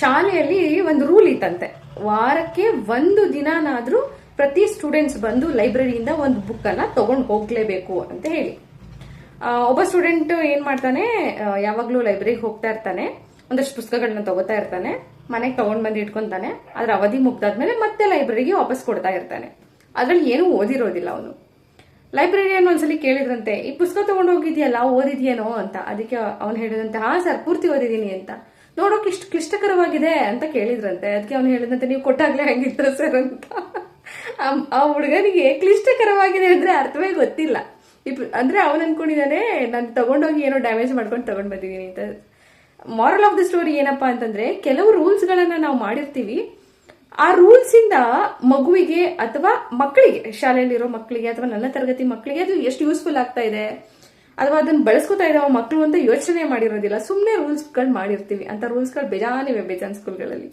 ಶಾಲೆಯಲ್ಲಿ ಒಂದು ರೂಲ್ ಇತ್ತಂತೆ, ವಾರಕ್ಕೆ 1 ದಿನನಾದ್ರೂ ಪ್ರತಿ ಸ್ಟೂಡೆಂಟ್ಸ್ ಬಂದು ಲೈಬ್ರರಿಯಿಂದ ಒಂದು ಬುಕ್ ಅನ್ನ ತಗೊಂಡು ಹೋಗ್ಲೇಬೇಕು ಅಂತ ಹೇಳಿ. ಒಬ್ಬ ಸ್ಟೂಡೆಂಟ್ ಏನ್ ಮಾಡ್ತಾನೆ, ಯಾವಾಗ್ಲೂ ಲೈಬ್ರರಿಗೆ ಹೋಗ್ತಾ ಇರ್ತಾನೆ, ಒಂದಷ್ಟು ಪುಸ್ತಕಗಳನ್ನ ತಗೋತಾ ಇರ್ತಾನೆ, ಮನೆಗೆ ತಗೊಂಡ್ ಬಂದು ಇಟ್ಕೊಂತಾನೆ. ಅದ್ರ ಅವಧಿ ಮುಗ್ದಾದ್ಮೇಲೆ ಮತ್ತೆ ಲೈಬ್ರರಿಗೆ ವಾಪಸ್ ಕೊಡ್ತಾ ಇರ್ತಾನೆ. ಅದ್ರಲ್ಲಿ ಏನೂ ಓದಿರೋದಿಲ್ಲ ಅವನು. ಲೈಬ್ರರಿಯನ್ ಒಂದ್ಸಲಿ ಕೇಳಿದ್ರಂತೆ, ಈ ಪುಸ್ತಕ ತಗೊಂಡು ಹೋಗಿದ್ಯಲ್ಲ, ಓದಿದ್ಯೇನೋ ಅಂತ. ಅದಕ್ಕೆ ಅವ್ನು ಹೇಳಿದಂತೆ, ಹಾ ಸರ್, ಪೂರ್ತಿ ಓದಿದೀನಿ ಅಂತ. ನೋಡೋಕೆ ಇಷ್ಟು ಕ್ಲಿಷ್ಟಕರವಾಗಿದೆ ಅಂತ ಕೇಳಿದ್ರಂತೆ. ಅದಕ್ಕೆ ಅವ್ನು ಹೇಳಿದಂತೆ, ನೀವು ಕೊಟ್ಟಾಗ್ಲೇ ಹೆಂಗಿತ್ತು ಸರ್ ಅಂತ. ಆ ಹುಡುಗನಿಗೆ ಕ್ಲಿಷ್ಟಕರವಾಗಿದೆ ಅಂದ್ರೆ ಅರ್ಥವೇ ಗೊತ್ತಿಲ್ಲ. ಅಂದ್ರೆ ಅವನ್ ಅನ್ಕೊಂಡಿದ್ದಾನೆ, ನಾನು ತಗೊಂಡೋಗಿ ಏನೋ ಡ್ಯಾಮೇಜ್ ಮಾಡ್ಕೊಂಡು ತಗೊಂಡ್ ಬಂದಿದ್ದೀನಿ ಅಂತ. ಮಾರಲ್ ಆಫ್ ದ ಸ್ಟೋರಿ ಏನಪ್ಪಾ ಅಂತಂದ್ರೆ, ಕೆಲವು ರೂಲ್ಸ್ ಗಳನ್ನ ನಾವು ಮಾಡಿರ್ತೀವಿ, ಆ ರೂಲ್ಸ್ ಇಂದ ಮಗುವಿಗೆ ಅಥವಾ ಮಕ್ಕಳಿಗೆ, ಶಾಲೆಯಲ್ಲಿರೋ ಮಕ್ಕಳಿಗೆ ಅಥವಾ ನನ್ನ ತರಗತಿ ಮಕ್ಕಳಿಗೆ ಅದು ಎಷ್ಟು ಯೂಸ್ಫುಲ್ ಆಗ್ತಾ ಇದೆ ಅಥವಾ ಅದನ್ನ ಬಳಸ್ಕೊತಾ ಇದಾವ ಮಕ್ಕಳು ಅಂತ ಯೋಚನೆ ಮಾಡಿರೋದಿಲ್ಲ. ಸುಮ್ಮನೆ ರೂಲ್ಸ್ ಗಳು ಮಾಡಿರ್ತೀವಿ. ಅಂತ ರೂಲ್ಸ್ ಗಳು ಬೇಜಾನ್ ಸ್ಕೂಲ್ಗಳಲ್ಲಿ.